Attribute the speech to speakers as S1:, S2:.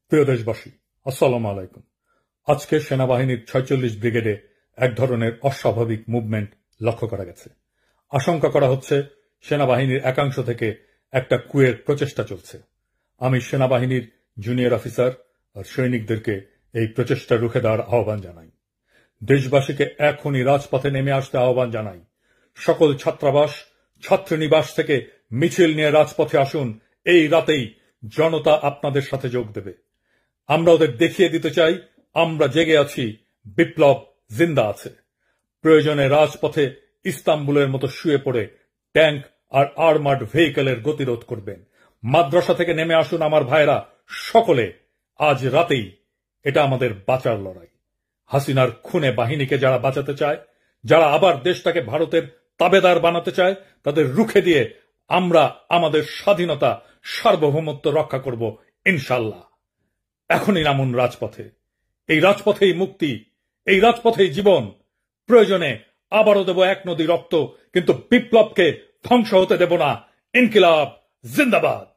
S1: প্রিয় দেশবাসী, আসসালামু আলাইকুম। আজকে সেনাবাহিনীর ৪৬ ব্রিগেডে এক ধরনের অস্বাভাবিক মুভমেন্ট লক্ষ্য করা গেছে। আশঙ্কা করা হচ্ছে সেনাবাহিনীর একাংশ থেকে একটা কুয়ের প্রচেষ্টা চলছে। আমি সেনাবাহিনীর জুনিয়র অফিসার আর সৈনিকদেরকে এই প্রচেষ্টা রুখে দেওয়ার আহ্বান জানাই। দেশবাসীকে এখনই রাজপথে নেমে আসতে আহ্বান জানাই। সকল ছাত্রাবাস, ছাত্রীনিবাস থেকে মিছিল নিয়ে রাজপথে আসুন। এই রাতেই জনতা আপনাদের সাথে যোগ দেবে। আমরা ওদের দেখিয়ে দিতে চাই আমরা জেগে আছি, বিপ্লব জিন্দা আছে। প্রয়োজনে রাজপথে ইস্তাম্বুলের মতো শুয়ে পড়ে ট্যাঙ্ক আর আর্মার্ড ভেহিকলের গতিরোধ করবেন। মাদ্রাসা থেকে নেমে আসুন আমার ভাইরা, সকলে আজ রাতেই। এটা আমাদের বাঁচার লড়াই। হাসিনার খুনে বাহিনীকে যারা বাঁচাতে চায়, যারা আবার দেশটাকে ভারতের তাবেদার বানাতে চায়, তাদের রুখে দিয়ে আমরা আমাদের স্বাধীনতা, সার্বভৌমত্ব রক্ষা করব ইনশাল্লাহ। এখনই নামুন রাজপথে। এই রাজপথেই মুক্তি, এই রাজপথেই জীবন। প্রয়োজনে আবারও দেব এক নদী রক্ত, কিন্তু বিপ্লবকে ধ্বংস হতে দেব না। ইনকিলাব জিন্দাবাদ।